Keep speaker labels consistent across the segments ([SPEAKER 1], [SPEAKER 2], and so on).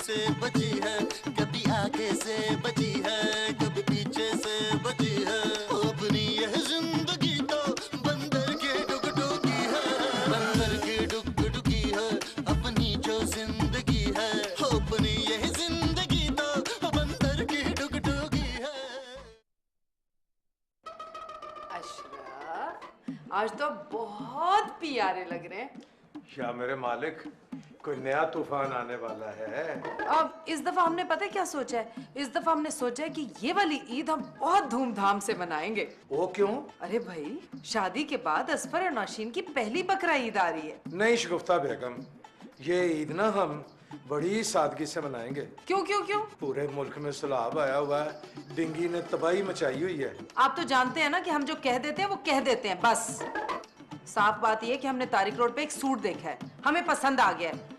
[SPEAKER 1] से बची है, कभी आगे से बची है, कभी पीछे से बची है। अपनी यह जिंदगी तो बंदर के डुगडुगी है, बंदर के डुगडुगी है अपनी जो जिंदगी है। अपनी यह जिंदगी तो बंदर की डुगडुगी है।
[SPEAKER 2] अशरफ, आज तो बहुत प्यारे लग रहे हैं।
[SPEAKER 3] या मेरे मालिक, कोई नया तूफान आने वाला है।
[SPEAKER 2] अब इस दफा हमने पता है क्या सोचा है? इस दफा हमने सोचा है कि ये वाली ईद हम बहुत धूमधाम से मनाएंगे।
[SPEAKER 3] वो क्यों?
[SPEAKER 2] अरे भाई, शादी के बाद असफर और नौशीन की पहली बकरा ईद आ रही है।
[SPEAKER 3] नहीं शगुफ्ता बेगम, ये ईद ना हम बड़ी सादगी से मनाएंगे।
[SPEAKER 2] क्यों क्यों क्यों?
[SPEAKER 3] पूरे मुल्क में सैलाब आया हुआ है, डेंगू ने तबाही मचाई हुई है।
[SPEAKER 2] आप तो जानते हैं ना कि हम जो कह देते हैं वो कह देते हैं बस। साफ बात यह है कि हमने तारिक रोड पे एक सूट देखा है, हमें पसंद आ गया है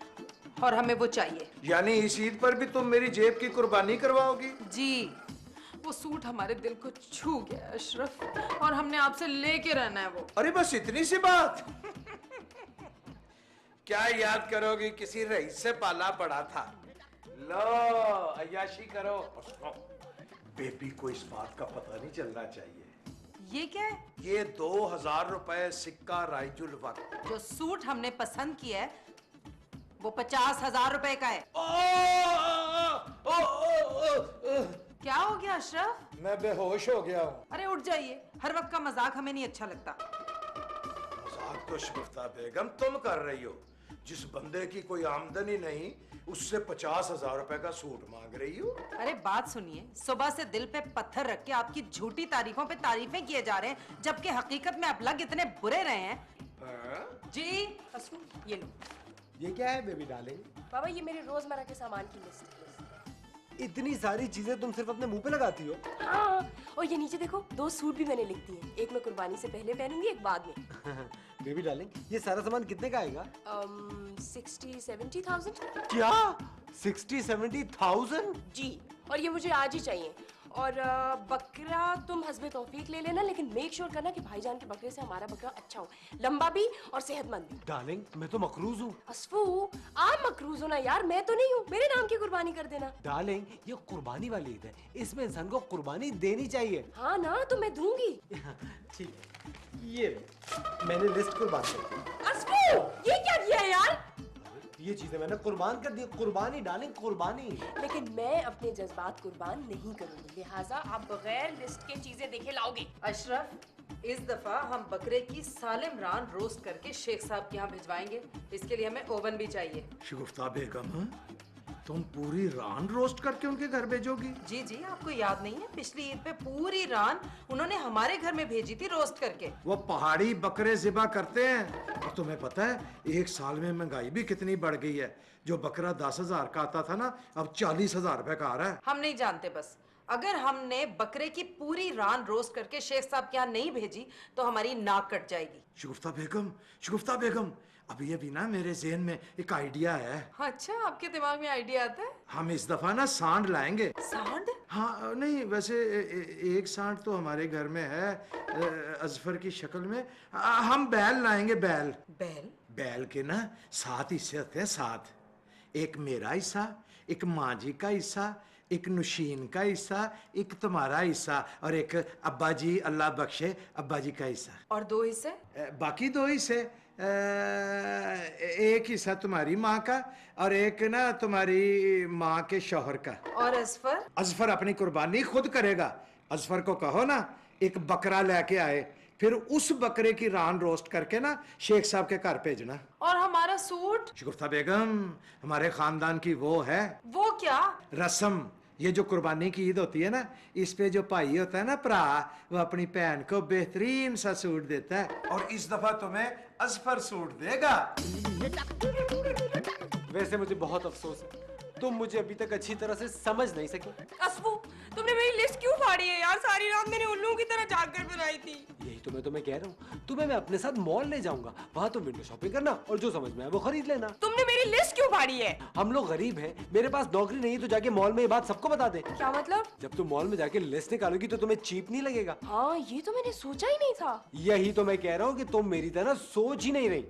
[SPEAKER 2] और हमें वो चाहिए।
[SPEAKER 3] यानी इस ईद पर भी तुम मेरी जेब की कुर्बानी करवाओगी?
[SPEAKER 2] जी, वो सूट हमारे दिल को छू गया अशरफ, और हमने आपसे लेके रहना है वो।
[SPEAKER 3] अरे बस इतनी सी बात? क्या याद करोगी, किसी रईस से पाला पड़ा था। लो अय्याशी करो। बेबी को इस बात का पता नहीं चलना चाहिए।
[SPEAKER 2] ये क्या है?
[SPEAKER 3] ये 2000 रुपए सिक्का राइजुल वक्त।
[SPEAKER 2] जो सूट हमने पसंद किया है वो 50,000 रुपए का है। क्या हो गया अशरफ?
[SPEAKER 3] मैं बेहोश हो गया हूँ।
[SPEAKER 2] अरे उठ जाइए, हर वक्त का मजाक हमें नहीं अच्छा लगता।
[SPEAKER 3] मजाक तो शगुफ्ता बेगम तुम कर रही हो। जिस बंदे की कोई आमदनी नहीं, उससे 50,000 रुपए का सूट मांग रही हो।
[SPEAKER 2] अरे बात सुनिए, सुबह से दिल पे पत्थर रख के आपकी झूठी तारीफों पे तारीफें किए जा रहे हैं, जबकि हकीकत में आप लग इतने बुरे रहे हैं। जी असू, ये लो।
[SPEAKER 4] ये क्या है बेबी डार्लिंग?
[SPEAKER 5] बाबा ये मेरे रोजमर्रा के सामान की लिस्ट है।
[SPEAKER 4] इतनी सारी चीजें तुम सिर्फ अपने मुंह पे लगाती हो?
[SPEAKER 5] हाँ, और ये नीचे देखो, 2 सूट भी मैंने लिख दिए। एक मैं कुर्बानी से पहले पहनूंगी, एक बाद में।
[SPEAKER 4] बेबी डार्लिंग, ये सारा सामान कितने का आएगा?
[SPEAKER 5] 60-70,000।
[SPEAKER 4] क्या 60-70,000?
[SPEAKER 5] जी, और ये मुझे आज ही चाहिए। और बकरा तुम हस्बे तौफीक ले लेना, लेकिन मेक श्योर करना कि भाईजान के बकरे से हमारा बकरा अच्छा हो, लंबा भी और सेहतमंद भी।
[SPEAKER 4] डार्लिंग, मैं तो मकरूज हूँ।
[SPEAKER 5] असफू, आप मकरूज हो ना यार, मैं तो नहीं हूँ। मेरे नाम की कुर्बानी कर देना।
[SPEAKER 4] डार्लिंग, ये कुर्बानी वाली ईद है, इसमें इंसान को कुर्बानी देनी चाहिए।
[SPEAKER 5] हाँ ना, तो मैं दूंगी।
[SPEAKER 4] ठीक है, ये मैंने लिस्ट कुर्बान कर दी।
[SPEAKER 5] असफू, ये क्या किया है यार?
[SPEAKER 4] ये चीजें मैंने कुर्बान कर दी। कुर्बानी डार्लिंग, कुर्बानी।
[SPEAKER 5] लेकिन मैं अपने जज्बात कुर्बान नहीं करूंगी, लिहाजा आप बगैर लिस्ट के चीजें देखे लाओगे।
[SPEAKER 2] अशरफ, इस दफा हम बकरे की सालिम रान रोस्ट करके शेख साहब के यहाँ भिजवाएंगे। इसके लिए हमें ओवन भी चाहिए।
[SPEAKER 3] शगुफ्ता बेगम, तुम पूरी रान रोस्ट करके उनके घर भेजोगी?
[SPEAKER 2] जी जी, आपको याद नहीं है, पिछली ईद पे पूरी रान उन्होंने हमारे घर में भेजी थी रोस्ट करके।
[SPEAKER 3] वो पहाड़ी बकरे ज़िबा करते हैं। और तुम्हें पता है, एक साल में महंगाई भी कितनी बढ़ गई है। जो बकरा 10,000 का आता था ना, अब 40,000 रुपए का आ रहा है।
[SPEAKER 2] हम नहीं जानते, बस अगर हमने बकरे की पूरी रान रोस्ट करके शेख साहब के यहाँ नहीं भेजी तो हमारी नाक कट जाएगी।
[SPEAKER 3] शगुफ्ता बेगम, शगुफ्ता बेगम, अभी अभी ना मेरे ज़हन में एक आइडिया है।
[SPEAKER 2] अच्छा, आपके दिमाग में आइडिया आता है?
[SPEAKER 3] हम इस दफा ना सांड लाएंगे।
[SPEAKER 2] सांड?
[SPEAKER 3] हाँ, नहीं वैसे एक सांड तो हमारे घर में है, अजफर की शक्ल में। हम बैल लाएंगे, बैल।
[SPEAKER 2] बैल?
[SPEAKER 3] बैल के ना 7 हिस्से होते हैं, 7। एक मेरा हिस्सा, एक माँ जी का हिस्सा, एक नुशीन का हिस्सा, एक तुम्हारा हिस्सा, और एक अब्बा जी अल्लाह बख्शे अब्बा जी का हिस्सा।
[SPEAKER 2] और 2 हिस्से?
[SPEAKER 3] बाकी 2 हिस्से, एक हिस्सा तुम्हारी माँ का और एक ना तुम्हारी माँ के शौहर का।
[SPEAKER 2] और अजफर?
[SPEAKER 3] अजफर अपनी कुर्बानी खुद करेगा। अजफर को कहो ना एक बकरा लेके आए, फिर उस बकरे की रान रोस्ट करके ना शेख साहब के घर भेजना।
[SPEAKER 2] और हमारा सूट?
[SPEAKER 3] शगुफ्ता बेगम, हमारे खानदान की वो है।
[SPEAKER 2] वो क्या?
[SPEAKER 3] रस्म। ये जो कुर्बानी की ईद होती है ना, इस पे जो भाई होता है ना, भरा, वो अपनी बहन को बेहतरीन सा सूट देता है, और इस दफा तुम्हें अजफर सूट देगा।
[SPEAKER 4] वैसे मुझे बहुत अफसोस है, तुम मुझे अभी तक अच्छी तरह से समझ नहीं सकी।
[SPEAKER 5] असफू, तुमने मेरी लिस्ट क्यों भारी है यार, सारी रात मैंने उल्लू की तरह जाग कर बनाई थी।
[SPEAKER 4] यही तो मैं तुम्हें कह रहा हूँ, तुम्हें मैं अपने साथ मॉल ले जाऊंगा, वहाँ तुम विंडो शॉपिंग करना और जो समझ में आए वो खरीद लेना।
[SPEAKER 5] तुमने मेरी लिस्ट क्यों फाड़ी है?
[SPEAKER 4] हम लोग गरीब हैं, मेरे पास नौकरी नहीं है, तो जाके मॉल में ये बात सबको बता दे।
[SPEAKER 5] क्या मतलब?
[SPEAKER 4] जब तुम मॉल में जाके लिस्ट निकालोगी तो तुम्हें चीप नहीं लगेगा।
[SPEAKER 5] हाँ, ये तो मैंने सोचा ही नहीं था।
[SPEAKER 4] यही तो मैं कह रहा हूँ कि तुम मेरी तरह सोच ही नहीं रही।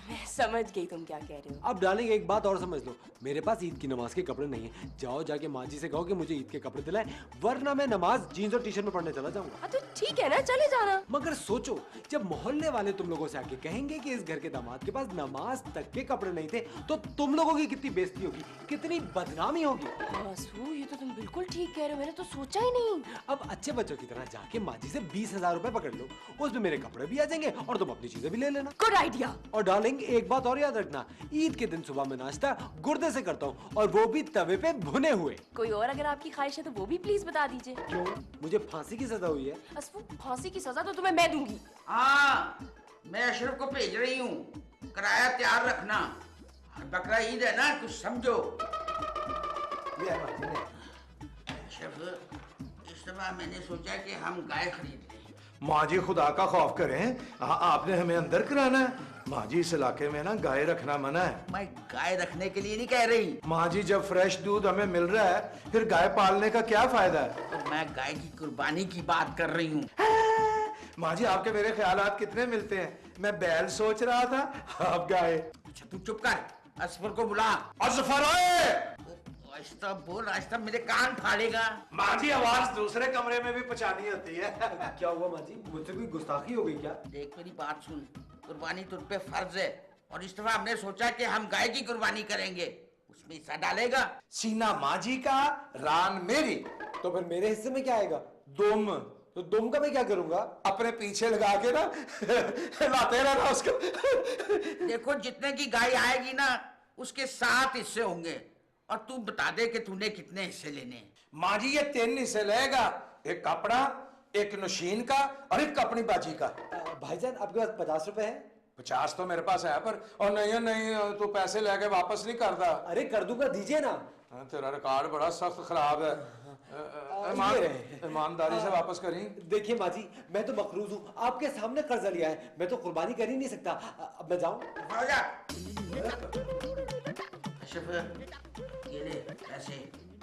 [SPEAKER 5] मैं समझ गई तुम क्या कह रहे हो।
[SPEAKER 4] अब डालेंगे, एक बात और समझ लो, मेरे पास ईद की नमाज के कपड़े नहीं है। जाओ जाके माँ जी से कहो कि मुझे ईद के कपड़े दिलाए, वरना मैं नमाज जीन्स और टी शर्ट में पढ़ने चला जाऊंगा।
[SPEAKER 5] हाँ तो ठीक है ना, चले जाना।
[SPEAKER 4] मगर सोचो, जब मोहल्ले वाले तुम लोगों से आके कहेंगे कि इस घर के दामाद के पास नमाज तक के कपड़े नहीं थे, तो तुम लोगों की कितनी बेइज्जती होगी, कितनी बदनामी होगी।
[SPEAKER 5] आंसू, ये तो तुम बिल्कुल ठीक कह रहे हो, मैंने तो सोचा ही नहीं।
[SPEAKER 4] अब अच्छे बच्चों की तरह जाके माँ जी से 20,000 रुपए पकड़ लो, उसमें मेरे कपड़े भी आ जाएंगे और तुम अपनी चीजें भी ले लेना।
[SPEAKER 5] Good idea.
[SPEAKER 4] और डार्लिंग, एक बात और याद रखना, ईद के दिन सुबह में नाश्ता गुर्दे से करता हूँ, और वो भी तवे पे भुने हुए।
[SPEAKER 5] कोई और अगर आपकी ख्वाहिश है तो वो भी प्लीज बता दीजिए।
[SPEAKER 4] क्यों? मुझे फांसी की सजा हुई है।
[SPEAKER 5] असफू, फांसी की सजा तो तुम्हें मैं दूंगी।
[SPEAKER 6] हाँ, मैं अशरफ को भेज रही हूँ, किराया तैयार रखना। बकरा ईद है ना, कुछ समझो। अशरफ, इस दफा मैंने सोचा कि हम गाय खरीद लें।
[SPEAKER 3] माँ जी खुदा का खौफ करें, आपने हमें अंदर कराना है। माँ जी इस इलाके में ना गाय रखना मना है।
[SPEAKER 6] मैं गाय रखने के लिए नहीं कह रही,
[SPEAKER 3] माँ जी जब फ्रेश दूध हमें मिल रहा है, फिर गाय पालने का क्या फायदा है?
[SPEAKER 6] और मैं गाय की कुर्बानी की बात कर रही हूँ।
[SPEAKER 3] माँ जी आपके मेरे ख्यालात कितने मिलते हैं। मैं बैल सोच रहा था, आप गाय।
[SPEAKER 6] अच्छा तू चुप कर, असफर को बुला।
[SPEAKER 3] असफर ओए!
[SPEAKER 6] आहिस्ता बोल, आहिस्ता, मेरे कान फाड़ेगा।
[SPEAKER 3] माँ जी आवाज दूसरे कमरे में भी पहुंचानी होती है।
[SPEAKER 4] क्या हुआ माँ जी, मुझसे कोई गुस्ताखी हो गई क्या?
[SPEAKER 6] देख मेरी बात सुन, कुर्बानी तुझ पे फर्ज है, और इस दफा हमने सोचा कि हम गाय की कुर्बानी करेंगे, उसमें हिस्सा डालेगा।
[SPEAKER 3] सीना माँ जी का, रान मेरी।
[SPEAKER 4] तो फिर मेरे हिस्से में क्या आएगा?
[SPEAKER 3] दुम
[SPEAKER 4] तो दुम का मैं क्या करूंगा?
[SPEAKER 3] अपने पीछे लगा के ना लाते रहना उसको।
[SPEAKER 6] देखो, जितने की गाय आएगी ना, उसके 7 हिस्से होंगे, और तू बता दे कि तूने कितने हिस्से लेने हैं।
[SPEAKER 3] माँ जी ये 3 हिस्से लेगा, एक कपड़ा, एक नशीन का और एक अपनी बाजी का।
[SPEAKER 4] भाईजान आपके पास 50 रुपए है?
[SPEAKER 3] 50 तो मेरे पास है, पर और नहीं तू पैसे लेके वापस नहीं करता।
[SPEAKER 4] अरे कर दूंगा, दीजिए ना।
[SPEAKER 3] तेरा रिकॉर्ड बड़ा सख्त खराब है। ईमानदारी से वापस करी।
[SPEAKER 4] देखिए माँ जी, मैं तो मकरूज हूँ, आपके सामने कर्जा लिया है, मैं तो कुर्बानी कर ही नहीं सकता। अब मैं जाऊँ?
[SPEAKER 6] ये ले पैसे,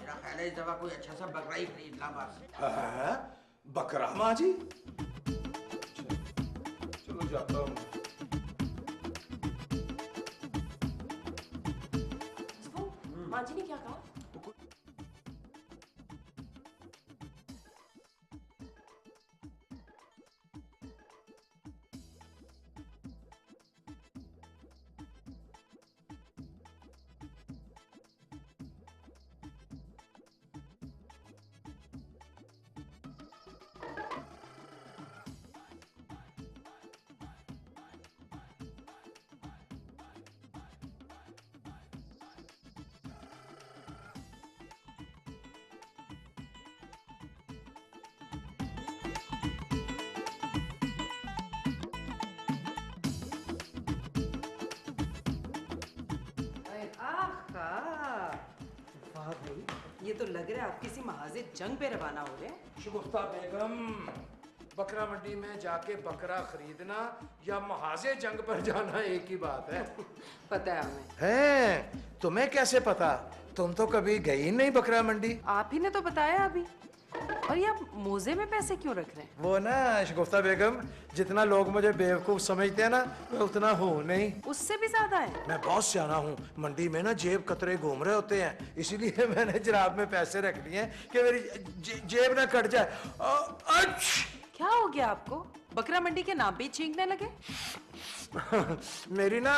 [SPEAKER 6] मेरा ख्याल है इस दफा कोई अच्छा सा बकरा ही खरीद ला बस।
[SPEAKER 3] बकरा माँ जी? चलो जाता हूँ।
[SPEAKER 5] माँ जी ने क्या कहा?
[SPEAKER 2] वाह भाई, ये तो लग रहा है आप किसी महाजे जंग पे रवाना हो रहे हैं।
[SPEAKER 3] शगुफ्ता बेगम, बकरा मंडी में जाके बकरा खरीदना या महाजे जंग पर जाना एक ही बात है।
[SPEAKER 2] पता है हमें।
[SPEAKER 3] हैं, तुम्हें कैसे पता? तुम तो कभी गई नहीं बकरा मंडी।
[SPEAKER 2] आप ही ने तो बताया अभी। और ये आप मोजे में पैसे क्यों रख रहे हैं?
[SPEAKER 3] वो ना शगुफ्ता बेगम, जितना लोग मुझे बेवकूफ समझते हैं ना, मैं उतना हूँ नहीं।
[SPEAKER 2] उससे भी ज्यादा है।
[SPEAKER 3] मैं बहुत सियाना हूँ। मंडी में ना जेब कतरे घूम रहे होते हैं, इसीलिए मैंने जराब में पैसे रख लिए हैं कि मेरी जेब ना कट जाए।
[SPEAKER 2] क्या हो गया आपको? बकरा मंडी के नाम पे ही छींकने लगे?
[SPEAKER 3] मेरी ना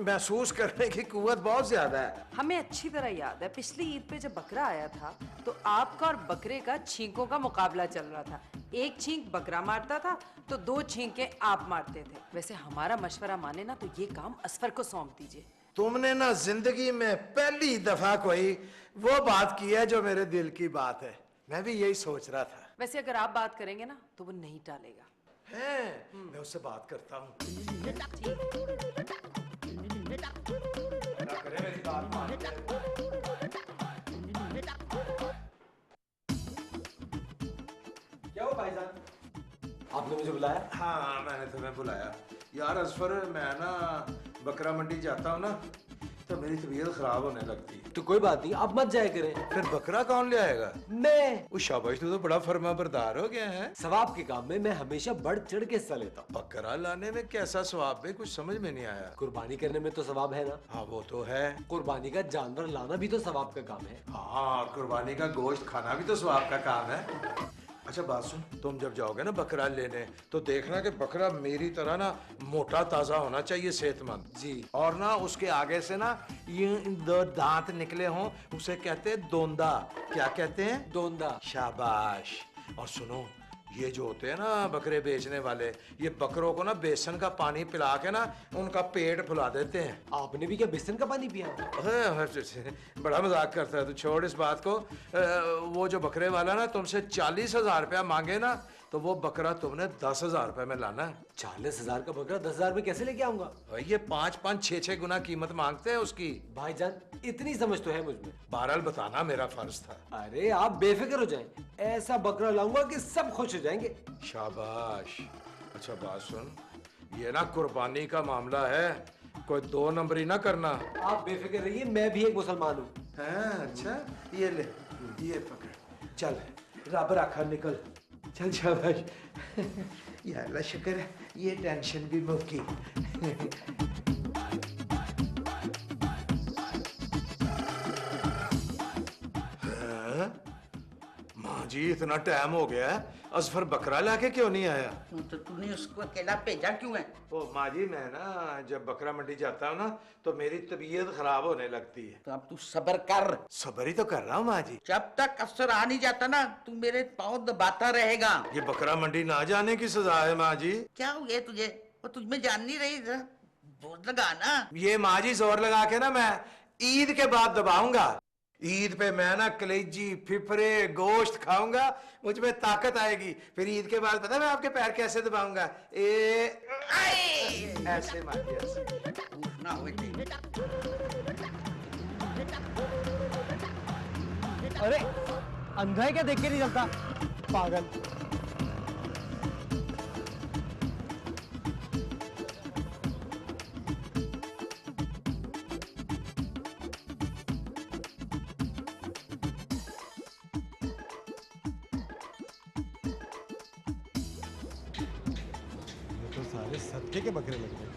[SPEAKER 3] महसूस करने की कुव्वत बहुत ज्यादा है।
[SPEAKER 2] हमें अच्छी तरह याद है, पिछली ईद पे जब बकरा आया था तो आपका और बकरे का छींकों का मुकाबला चल रहा था। एक छींक बकरा मारता था तो 2 छींके आप मारते थे। वैसे हमारा मशवरा माने ना तो ये काम असफर को सौंप दीजिए।
[SPEAKER 3] तुमने ना जिंदगी में पहली दफा कोई वो बात की है जो मेरे दिल की बात है। मैं भी यही सोच रहा था।
[SPEAKER 2] वैसे अगर आप बात करेंगे ना तो वो नहीं टालेगा।
[SPEAKER 3] है, मैं उससे बात करता हूँ। मेरी बात मान ले।
[SPEAKER 4] भाईजान, आपने मुझे बुलाया?
[SPEAKER 3] हाँ मैंने तुम्हें बुलाया यार अजफर, मैं ना बकरा मंडी जाता हूँ ना तो मेरी तबीयत खराब होने लगती है।
[SPEAKER 4] तो कोई बात नहीं, आप मत जाया करें।
[SPEAKER 3] फिर बकरा कौन ले आएगा?
[SPEAKER 4] मैं।
[SPEAKER 3] वो शाबाश, तू तो बड़ा फर्मा बरदार हो गया है।
[SPEAKER 4] सवाब के काम में मैं हमेशा बढ़ चढ़ के हिस्सा लेता हूँ।
[SPEAKER 3] बकरा लाने में कैसा सवाब है, कुछ समझ में नहीं आया।
[SPEAKER 4] कुर्बानी करने में तो सवाब है ना।
[SPEAKER 3] हाँ वो तो है।
[SPEAKER 4] कुर्बानी का जानवर लाना भी तो सवाब का काम है।
[SPEAKER 3] हाँ कुर्बानी का गोश्त खाना भी तो सवाब का काम है। अच्छा बात सुन, तुम जब जाओगे ना बकरा लेने तो देखना कि बकरा मेरी तरह ना मोटा ताजा होना चाहिए, सेहतमंद
[SPEAKER 4] जी।
[SPEAKER 3] और ना उसके आगे से ना ये 2 दांत निकले हों, उसे कहते हैं दोंदा। क्या कहते हैं?
[SPEAKER 4] दोंदा।
[SPEAKER 3] शाबाश। और सुनो, ये जो होते हैं ना बकरे बेचने वाले, ये बकरों को ना बेसन का पानी पिला के ना उनका पेट फुला देते हैं।
[SPEAKER 4] आपने भी क्या बेसन का पानी पिया?
[SPEAKER 3] बड़ा मजाक करता है तू, छोड़ इस बात को। वो जो बकरे वाला ना तुमसे 40,000 रुपया मांगे ना तो वो बकरा तुमने 10,000 रुपए में लाना है।
[SPEAKER 4] 40,000 का बकरा 10,000 में कैसे लेके आऊंगा?
[SPEAKER 3] भाई ये 5-5, 6-6 गुना कीमत मांगते हैं उसकी।
[SPEAKER 4] भाईजान इतनी समझ तो है मुझ में।
[SPEAKER 3] बहरहाल बताना मेरा फर्ज था।
[SPEAKER 4] अरे आप बेफिक्र हो जाएं, ऐसा बकरा लाऊंगा कि सब खुश हो जाएंगे।
[SPEAKER 3] शाबाश। अच्छा बात सुन, ये ना कुर्बानी का मामला है, कोई 2 नंबरी ना करना।
[SPEAKER 4] आप बेफिक्र रहिए, मैं भी एक मुसलमान हूँ।
[SPEAKER 3] हाँ अच्छा, ये ले, ये पकड़, चल रब रखा, निकल चल। शाबाश। या अल्लाह शुक्र है, ये टेंशन भी मुक्की। माँ जी इतना टाइम हो गया है, अजफर बकरा लाके क्यों नहीं आया?
[SPEAKER 6] तो तूने उसको अकेला भेजा क्यों है?
[SPEAKER 3] ओ माँ जी, मैं ना जब बकरा मंडी जाता हूँ ना तो मेरी तबीयत खराब होने लगती है।
[SPEAKER 6] तो अब तू सब्र कर।
[SPEAKER 3] सब्र ही तो कर रहा हूँ माँ जी।
[SPEAKER 6] जब तक अफसर आ नहीं जाता ना तू मेरे पाँव दबाता रहेगा।
[SPEAKER 3] ये बकरा मंडी ना जाने की सजा है माँ जी।
[SPEAKER 6] क्या हो गया तुझे? वो तुझ में जान नहीं रही, जरा जोर लगा ना।
[SPEAKER 3] ये माँ जी जोर लगा के ना मैं ईद के बाद दबाऊंगा। ईद पे मैं ना कलेजी, फिफरे, गोश्त खाऊंगा, मुझ में ताकत आएगी। फिर ईद के बाद पता है मैं आपके पैर कैसे दबाऊंगा? ऐसे माँ जी, ऐसे।
[SPEAKER 6] ना हो गई।
[SPEAKER 7] अरे अंधा है क्या, देख के नहीं चलता? पागल।
[SPEAKER 8] तो सारे सत्ते के बकरे लग रहे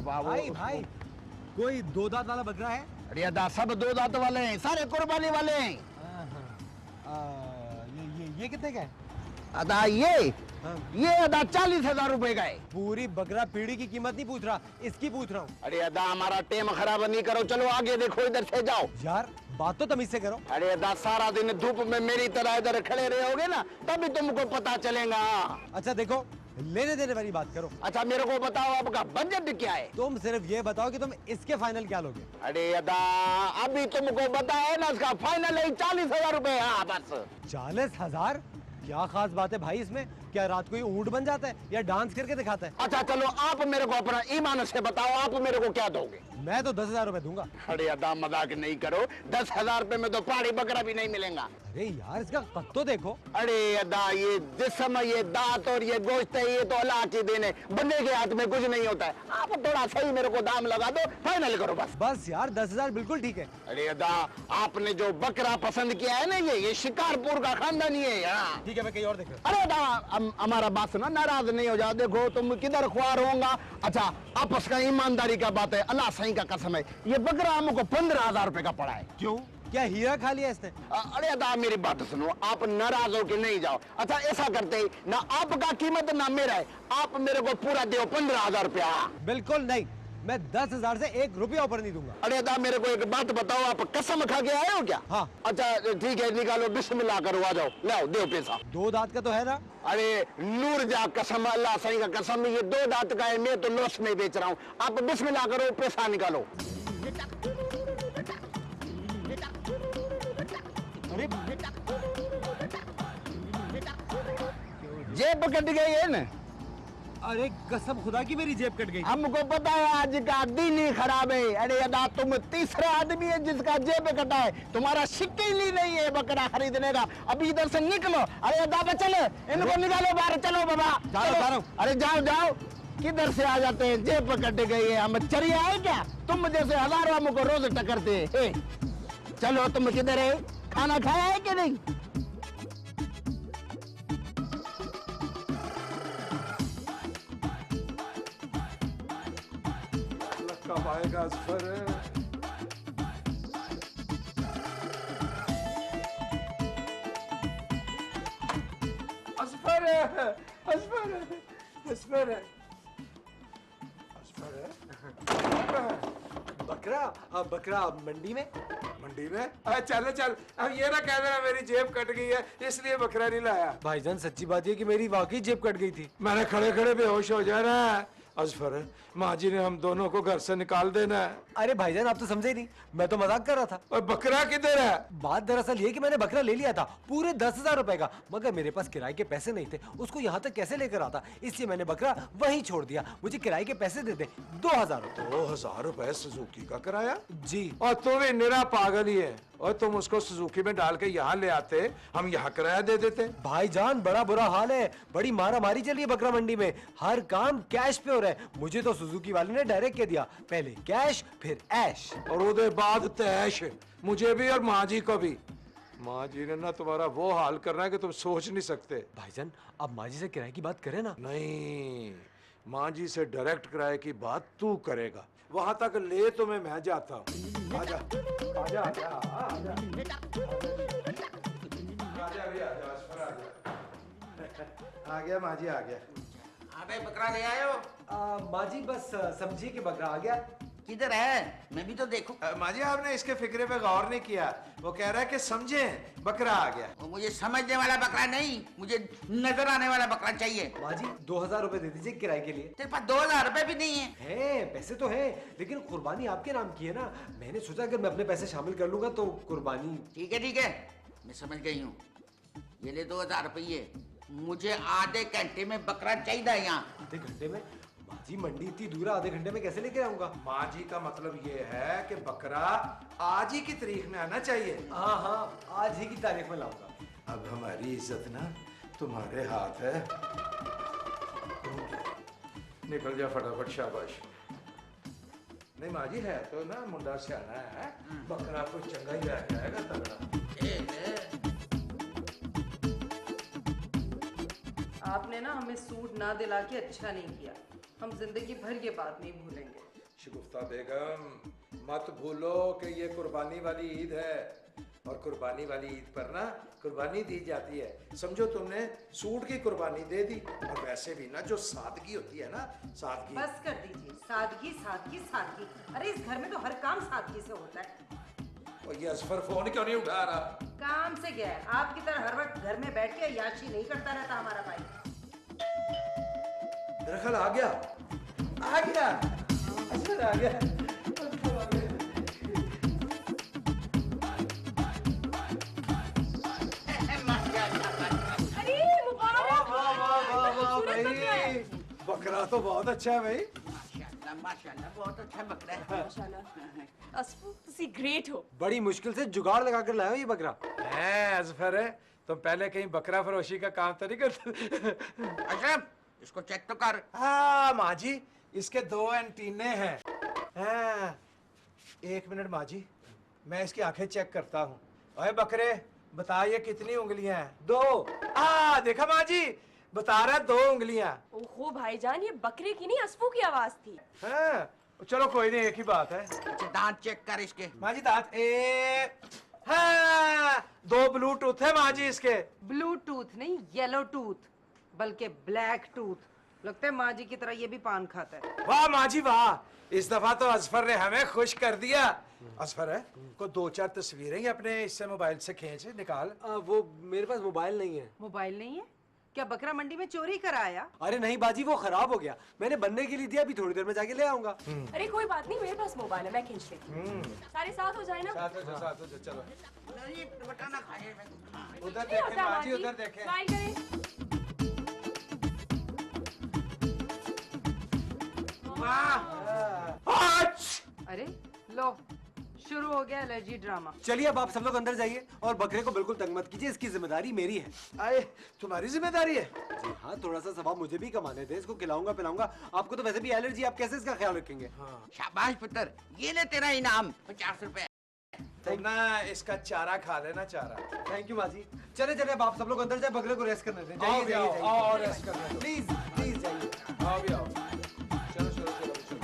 [SPEAKER 7] भाई भाई, कोई 2 दांत वाला बकरा है?
[SPEAKER 9] अरे अदा सब 2 दांत वाले हैं, सारे कुर्बानी वाले हैं।
[SPEAKER 7] ये कितने का है?
[SPEAKER 9] अदा ये अदा 40,000 रुपए का है।
[SPEAKER 7] पूरी बकरा पीढ़ी की कीमत नहीं पूछ रहा, इसकी पूछ रहा हूँ।
[SPEAKER 9] अरे अदा हमारा टेम खराब नहीं करो, चलो आगे देखो, इधर से जाओ।
[SPEAKER 7] यार बात तो तमीज से करो।
[SPEAKER 9] अरे अदा सारा दिन धूप में मेरी तरह इधर खड़े रहोगे ना तभी तुमको पता चलेगा।
[SPEAKER 7] अच्छा देखो, लेने देने वाली बात करो।
[SPEAKER 9] अच्छा मेरे को बताओ आपका बजट क्या है?
[SPEAKER 7] तुम सिर्फ ये बताओ कि तुम इसके फाइनल क्या लोगे।
[SPEAKER 9] अरे अदा अभी तुमको बताया ना, इसका फाइनल है 40,000 रुपए। हाँ बस।
[SPEAKER 7] 40,000? क्या खास बात है भाई इसमें? क्या रात को ही ऊंट बन जाता है या डांस करके दिखाता है?
[SPEAKER 9] अच्छा चलो आप मेरे को अपना ईमान से बताओ, आप मेरे को क्या दोगे?
[SPEAKER 7] मैं तो 10,000 रुपए दूंगा।
[SPEAKER 9] अरे अदा मजाक नहीं करो, 10,000 रुपए में तो पहाड़ी बकरा भी नहीं मिलेगा।
[SPEAKER 7] अरे यार इसका कद तो देखो।
[SPEAKER 9] अरे अदा ये जिस्म, ये दांत और ये गोश्त है, ये तो अल्लाह की देन है, बंदे के हाथ में कुछ नहीं होता है। आप थोड़ा सही मेरे को दाम लगा दो, फाइनल करो बस।
[SPEAKER 7] बस यार 10,000 बिल्कुल ठीक है।
[SPEAKER 9] अरे अदा आपने जो बकरा पसंद किया है ना, ये शिकारपुर का खानदानी है। हाँ।
[SPEAKER 7] ठीक है, मैं कहीं और देख रहा
[SPEAKER 9] अरे अदा हमारा बात सुना, नाराज नहीं हो जाओ। देखो तुम किधर ख्वार होगा। अच्छा आपस का ईमानदारी का बात है, अल्लाह सही का कसम है, ये बकरा हमको 15,000 रुपए का पड़ा है।
[SPEAKER 7] क्यों? क्या हीरा खा लिया इसने?
[SPEAKER 9] अरे अदा मेरी बात सुनो, आप नाराज हो के नहीं जाओ। अच्छा ऐसा करते ना आपका कीमत ना मेरा है, आप मेरे को पूरा दो 15,000 रुपया।
[SPEAKER 7] बिल्कुल नहीं, मैं 10,000 से 1 रुपया ऊपर नहीं दूंगा।
[SPEAKER 9] अरे अदा मेरे को एक बात बताओ, आप कसम खा के आए हो क्या?
[SPEAKER 7] हाँ।
[SPEAKER 9] अच्छा ठीक है, निकालो, बिस्मिल्लाह करो, आ जाओ, लाओ दो पैसा।
[SPEAKER 7] 2 दांत का तो है ना?
[SPEAKER 9] अरे नूर जा कसम, अल्लाह सही का कसम, ये 2 दांत का है, मैं तो लॉस में बेच रहा हूँ। आप बिस्मिल्लाह करो, पैसा निकालो।
[SPEAKER 7] अरे
[SPEAKER 9] जेब कट गई है ना?
[SPEAKER 7] अरे कसम खुदा की मेरी जेब कट गई।
[SPEAKER 9] हमको पता है आज का दिन ही खराब है। अरे अदा तुम तीसरा आदमी है जिसका जेब कटा है, तुम्हारा शिक्के ही नहीं है बकरा खरीदने का। अभी इधर से निकलो। अरे अदा चले, इनको निकालो बाहर। चलो बाबा चलो। अरे जाओ जाओ, किधर से आ जाते हैं, जेब कट गई है। हम चरिया है क्या? तुम जैसे हजारों हमको रोज टकरते हैं। चलो तुम किधर है, खाना खाया है कि नहीं?
[SPEAKER 3] कब आएगा असफर? असफर है, असफर है, असफर है, असफर है।
[SPEAKER 4] बकरा? बकरा मंडी में?
[SPEAKER 3] मंडी में? चल चल, अब ये ना कह देना मेरी जेब कट गई है इसलिए बकरा नहीं लाया।
[SPEAKER 7] भाईजान सच्ची बात ये कि मेरी वाकई जेब कट गई थी।
[SPEAKER 3] मैंने खड़े खड़े बेहोश हो जाना है। असफर, माँ जी ने हम दोनों को घर से निकाल देना है।
[SPEAKER 7] अरे भाईजान आप तो समझे ही नहीं, मैं तो मजाक कर रहा था।
[SPEAKER 3] और बकरा किधर है?
[SPEAKER 7] बात दरअसल ये कि मैंने बकरा ले लिया था पूरे 10,000 रुपए का, मगर मेरे पास किराए के पैसे नहीं थे, उसको यहाँ तक कैसे लेकर आता, इसलिए मैंने बकरा वहीं छोड़ दिया। मुझे किराए के पैसे दे दे 2,000 रुपए।
[SPEAKER 3] 2,000 रुपए सुजुकी का किराया?
[SPEAKER 7] जी।
[SPEAKER 3] और तू भी निरा पागल ही है। और तुम उसको सुजुकी में डाल के यहाँ ले आते, हम यहाँ किराया दे देते।
[SPEAKER 7] भाईजान बड़ा बुरा हाल है, बड़ी मारा मारी चल रही है बकरा मंडी में, हर काम कैश पे हो रहा है। मुझे तो सुजुकी वाले ने डायरेक्ट कह दिया, पहले कैश फिर ऐश।
[SPEAKER 3] और उसके बाद तैश, मुझे भी और माँ जी को भी। माँ जी ने ना तुम्हारा वो हाल करना है कि तुम सोच नहीं सकते।
[SPEAKER 7] भाईजान अब माँ जी से किराए की बात करें ना।
[SPEAKER 3] नहीं, माँ जी से डायरेक्ट किराए की बात तू करेगा। वहां तक ले तुम्हें मैं जाता हूँ। आजा आजा आजा आजा आजा भी आजा, असफर आजा। आ गया माँ जी, आ गया।
[SPEAKER 6] अबे बकरा ले आए हो?
[SPEAKER 7] माँ जी बस समझिए कि बकरा आ गया।
[SPEAKER 6] किधर है, मैं भी तो देखूं।
[SPEAKER 3] माँ जी आपने इसके फिक्रे पे गौर नहीं किया। वो कह रहा है कि समझे, बकरा आ गया।
[SPEAKER 6] वो मुझे समझने वाला बकरा नहीं, मुझे नजर आने वाला बकरा चाहिए।
[SPEAKER 7] माँ जी 2,000 रुपए दे दीजिए किराए के लिए।
[SPEAKER 6] तेरे पास 2,000 रुपए भी नहीं है?
[SPEAKER 7] है, पैसे तो है, लेकिन कुर्बानी आपके नाम की है ना। मैंने सोचा अगर मैं अपने पैसे शामिल कर लूंगा तो कुर्बानी।
[SPEAKER 6] ठीक है, मैं समझ गई हूँ। ये ले 2,000 रुपये। मुझे आधे घंटे में बकरा चाहिए यहाँ।
[SPEAKER 7] आधे घंटे में? माँ जी मंडी इतनी दूर है, आधे घंटे में कैसे लेके आऊंगा?
[SPEAKER 3] माँ जी का मतलब ये है कि बकरा आज ही की तारीख में आना चाहिए।
[SPEAKER 7] हाँ हाँ, आज ही की तारीख में लाऊंगा।
[SPEAKER 3] अब हमारी इज्जत ना तुम्हारे हाथ है। निकल जा फटाफट, शाबाश। नहीं माँ जी है तो ना मुंडा सियाना है, बकरा को चंगा ही रह जाएगा तगड़ा।
[SPEAKER 2] आपने ना हमें सूट ना दिला के अच्छा नहीं किया, हम जिंदगी भर ये बात नहीं भूलेंगे।
[SPEAKER 3] शगुफ्ता बेगम, मत भूलो कि ये कुर्बानी वाली ईद है, और कुर्बानी वाली ईद पर ना कुर्बानी दी जाती है। समझो तुमने सूट की कुर्बानी दे दी, और वैसे भी ना जो सादगी होती है ना, सादगी।
[SPEAKER 2] बस कर दीजिए, सादगी सादगी सादगी। अरे इस घर में तो हर काम सादगी से होता है।
[SPEAKER 3] और ये असफर फोन क्यों नहीं उठा रहा?
[SPEAKER 2] काम से गया है, आपकी तरह हर वक्त घर में बैठ के याशी नहीं करता रहता हमारा भाई।
[SPEAKER 3] दरअसल आ गया, आ गया, असफर आ गया।
[SPEAKER 5] अरे मुबारक।
[SPEAKER 3] बकरा तो बहुत अच्छा है भाई।
[SPEAKER 6] माशाल्लाह, बहुत अच्छा बकरा है।
[SPEAKER 5] माशाल्लाह। असफू तुसी ग्रेट हो।
[SPEAKER 7] बड़ी मुश्किल से जुगाड़ लगा कर लाया हूं ये बकरा।
[SPEAKER 3] है असफर है, तुम पहले कहीं बकरा फरोशी का काम तो नहीं करते?
[SPEAKER 6] अशरफ, इसको चेक तो कर।
[SPEAKER 3] हाँ माँ जी, इसके 2 एंटीने हैं। हाँ, 1 मिनट माँ जी, मैं इसकी आंखें चेक करता हूँ। अरे बकरे, बता ये कितनी उंगलियां हैं? 2। देखा माँ जी, बता रहा 2 उंगलियां।
[SPEAKER 5] ओहो भाईजान, ये बकरे की नहीं असफू की आवाज थी।
[SPEAKER 3] हाँ, चलो कोई नहीं, एक ही बात है।
[SPEAKER 6] अच्छा, दांत चेक कर इसके।
[SPEAKER 3] माँ जी दांत हाँ, 2 ब्लूटूथ है माँ जी इसके।
[SPEAKER 2] ब्लूटूथ नहीं, येलो टूथ, बल्कि ब्लैक टूथ। लगता है माँ जी की तरह ये भी पान खाता है।
[SPEAKER 3] वाह माँ जी वाह, इस दफा तो असफर ने हमें खुश कर दिया। असफर है को 2-4 तस्वीरें ही अपने इससे मोबाइल से खींच निकाल।
[SPEAKER 7] वो मेरे पास मोबाइल नहीं है।
[SPEAKER 2] मोबाइल नहीं है? क्या बकरा मंडी में चोरी कराया?
[SPEAKER 7] अरे नहीं बाजी, वो खराब हो गया, मैंने बनने के लिए दिया, अभी थोड़ी देर में जाके ले आऊंगा।
[SPEAKER 5] अरे कोई बात नहीं, मेरे पास मोबाइल है, मैं खींच लेती हूँ। सारे साथ हो जाए ना।
[SPEAKER 3] साथ हो जाओ, चलो।
[SPEAKER 6] नहीं, बटाना खाए।
[SPEAKER 3] उधर
[SPEAKER 5] नहीं
[SPEAKER 3] देखें
[SPEAKER 5] होता
[SPEAKER 3] माँ जी,
[SPEAKER 5] माजी।
[SPEAKER 3] उधर देखें।
[SPEAKER 5] स्माइल करें।
[SPEAKER 2] अरे लो, शुरू हो गया एलर्जी ड्रामा।
[SPEAKER 7] चलिए अब आप सब लोग अंदर जाइए और बकरे को बिल्कुल तंग मत कीजिए, इसकी जिम्मेदारी मेरी है।
[SPEAKER 3] आए, तुम्हारी जिम्मेदारी है?
[SPEAKER 7] जी हाँ, थोड़ा सा सवाब मुझे भी कमाने दे, इसको खिलाऊंगा पिलाऊंगा। आपको तो वैसे भी एलर्जी, आप कैसे इसका ख्याल रखेंगे?
[SPEAKER 6] शाबाश पुत्र, ये ले तेरा इनाम 50 रुपए।
[SPEAKER 3] तुम ना इसका चारा खा लेना, चारा।
[SPEAKER 7] थैंक यू माजी। चले चले अब आप सब लोग अंदर जाए, बकरे को रेस्ट करने दें।
[SPEAKER 3] आओ भी आओ, आओ और रेस्ट
[SPEAKER 7] करने
[SPEAKER 3] करने दो।
[SPEAKER 7] प्लीज प्लीज जाइए।
[SPEAKER 3] आओ भी आओ। चलो चलो चलो चलो।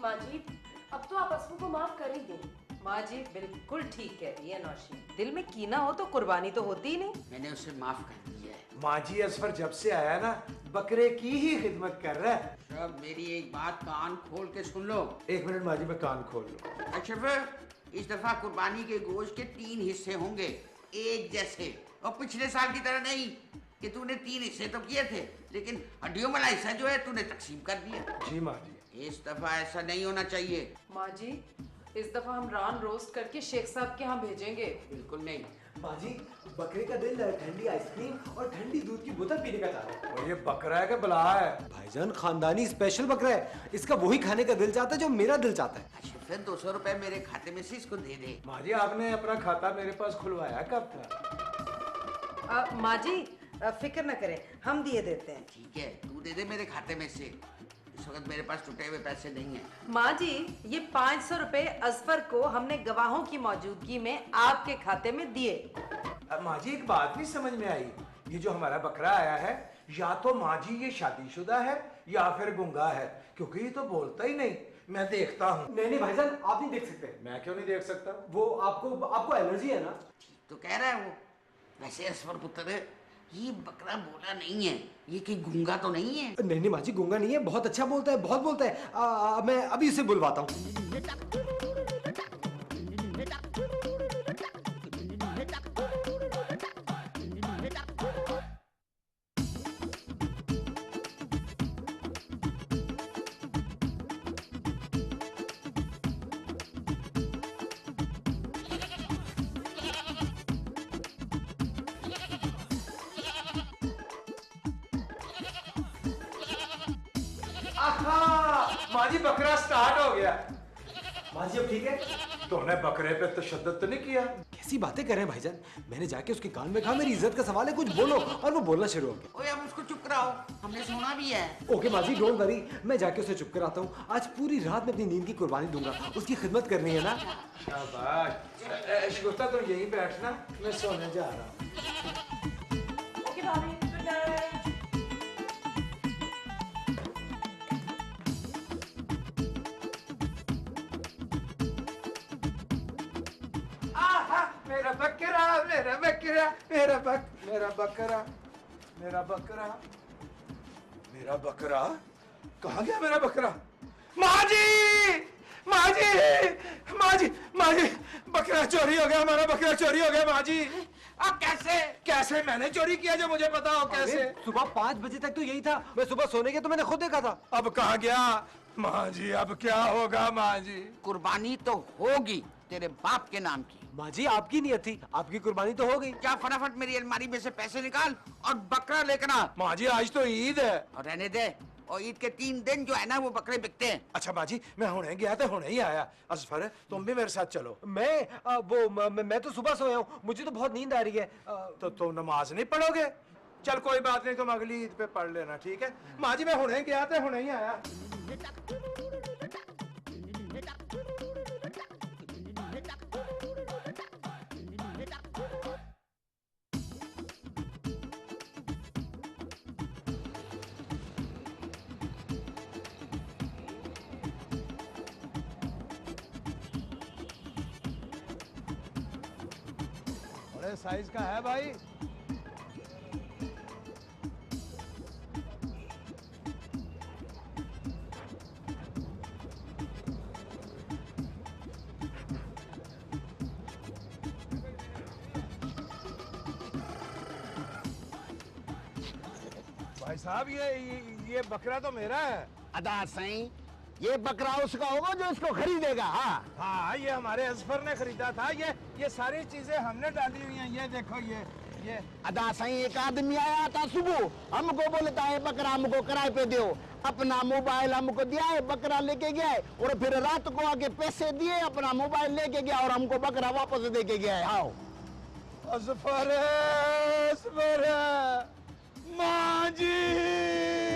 [SPEAKER 5] माजी, अब तो आप असफू को माफ कर ही दें।
[SPEAKER 2] माँ जी बिल्कुल ठीक कह रही है नौशी। दिल में कीना हो तो कुर्बानी तो होती ही नहीं।
[SPEAKER 6] मैंने उसे माफ कर दिया है।
[SPEAKER 3] माजी असफर जब से आया ना, बकरे की ही खिदमत कर रहा है।
[SPEAKER 6] सब मेरी एक बात कान खोल के सुन लो।
[SPEAKER 3] 1 मिनट माजी, मैं कान खोल लूं।
[SPEAKER 6] अशरफ, इस दफा कुर्बानी के गोश्त के 3 हिस्से होंगे, एक जैसे, और पिछले साल की तरह नहीं कि तूने 3 हिस्से तो किए थे, लेकिन हड्डियों वाला हिस्सा जो है तूने तकसीम कर दिया।
[SPEAKER 3] जी माजी।
[SPEAKER 6] इस दफा ऐसा नहीं होना चाहिए।
[SPEAKER 2] माँ जी, इस दफा हम रान रोस्ट करके शेख साहब के यहाँ भेजेंगे।
[SPEAKER 6] बिल्कुल नहीं।
[SPEAKER 7] माजी, बकरे का दिल ठंडी आइसक्रीम और ठंडी दूध की बोतल पीने का चाह रहा है।
[SPEAKER 3] और ये बकरा है कि बला है?
[SPEAKER 7] भाईजान खानदानी स्पेशल बकरा है, इसका वही खाने का दिल चाहता है जो मेरा दिल चाहता है।
[SPEAKER 6] अच्छा, फिर 200 रुपए मेरे खाते में से इसको दे दे।
[SPEAKER 3] माजी, आपने अपना खाता मेरे पास खुलवाया कब था?
[SPEAKER 2] माँ जी फिक्र न करें, हम दिए देते हैं।
[SPEAKER 6] ठीक है, तू दे दे मेरे खाते में से। इस वक्त मेरे पास टूटे हुए पैसे नहीं हैं।
[SPEAKER 2] माँ जी, ये 500 रुपए असफर को हमने गवाहों की मौजूदगी में आपके खाते में दिए।
[SPEAKER 3] माजी, एक बात नहीं समझ में आई। ये जो हमारा बकरा आया है, या तो माजी ये शादीशुदा है या फिर गुंगा है, क्योंकि ये तो बोलता ही नहीं। मैं देखता हूँ।
[SPEAKER 7] नहीं नहीं भाईजान, आप नहीं देख सकते।
[SPEAKER 3] मैं क्यों नहीं देख सकता?
[SPEAKER 7] वो आपको एलर्जी है ना।
[SPEAKER 6] तो कह रहा है वो। वैसे असफर पुत्र, ये बकरा बोला नहीं है, ये कहीं गूंगा तो नहीं है?
[SPEAKER 7] नहीं नहीं माजी, गूंगा नहीं है, बहुत अच्छा बोलता है, बहुत बोलता है। मैं अभी उसे बुलवाता हूँ।
[SPEAKER 3] माजी, बकरा स्टार्ट हो गया।
[SPEAKER 7] माजी अब ठीक है?
[SPEAKER 3] तूने बकरे पे तशद्दुद तो नहीं किया?
[SPEAKER 7] कैसी बातें कर रहे हैं भाईजान? मैंने जाके उसके कान में कहा मेरी इज्जत का सवाल है, कुछ बोलो, और वो बोलना शुरू हो गया।
[SPEAKER 6] ओए, अब उसको चुप कराओ, हमने सुना भी है।
[SPEAKER 7] ओके माजी, डोंट वरी, मैं जाके उसे चुप कराता हूँ। आज पूरी रात में अपनी नींद की कुर्बानी दूंगा, उसकी खिदमत करनी है ना।
[SPEAKER 3] शाबाश। शिगुफ्ता, तुम यहीं बैठना, मैं सोने जा रहा हूँ।
[SPEAKER 2] ओके भाभी, गुड नाइट।
[SPEAKER 3] मेरा बकरा, मेरा बकरा, मेरा बकरा, मेरा बकरा, मेरा बकरा। कहाँ गया मेरा बकरा? माजी, माजी, माजी, माजी, बकरा चोरी हो गया, हमारा बकरा चोरी हो गया माजी।
[SPEAKER 6] अब कैसे?
[SPEAKER 3] कैसे? मैंने चोरी किया, जो मुझे पता हो कैसे?
[SPEAKER 7] सुबह 5 बजे तक तो यही था, मैं सुबह सोने के तो मैंने खुद देखा था।
[SPEAKER 3] अब कहाँ गया माजी? अब क्या होगा माजी?
[SPEAKER 6] कुर्बानी तो होगी तेरे बाप के नाम की।
[SPEAKER 7] माजी, आपकी नियत थी, आपकी कुर्बानी तो हो गई।
[SPEAKER 6] क्या, फटाफट मेरी अलमारी में से पैसे निकाल और बकरा लेकर आ।
[SPEAKER 3] माजी, आज तो ईद है।
[SPEAKER 6] और रहने दे, और ईद के 3 दिन जो है ना, वो बकरे बिकते हैं।
[SPEAKER 3] अच्छा माजी, मैं हुणे गया तो हुणे ही आया। असफर, तुम भी मेरे साथ चलो।
[SPEAKER 7] मैं तो सुबह सोया हूँ, मुझे तो बहुत नींद आ रही है।
[SPEAKER 3] तो तुम नमाज नहीं पढ़ोगे? चल कोई बात नहीं, तुम अगली ईद पे पढ़ लेना, ठीक है? माजी, मैं हुणे गया तो हुणे ही आया।
[SPEAKER 9] बड़े साइज का है भाई। भाई साहब, ये बकरा तो मेरा है।
[SPEAKER 10] अदा सही, ये बकरा उसका होगा जो इसको खरीदेगा। हाँ
[SPEAKER 3] हाँ, ये हमारे असफर ने खरीदा था। ये सारी चीजें हमने डाली हुई हैं। ये देखो,
[SPEAKER 9] अदा सही एक आदमी आया था सुबह, हमको बोलता है बकरा हमको किराए पे दो, अपना मोबाइल हमको दिया है, बकरा लेके गया है, और फिर रात को आके पैसे दिए, अपना मोबाइल लेके गया और हमको बकरा वापस दे के गया है। आओ
[SPEAKER 3] असफर, असफर, माँ जी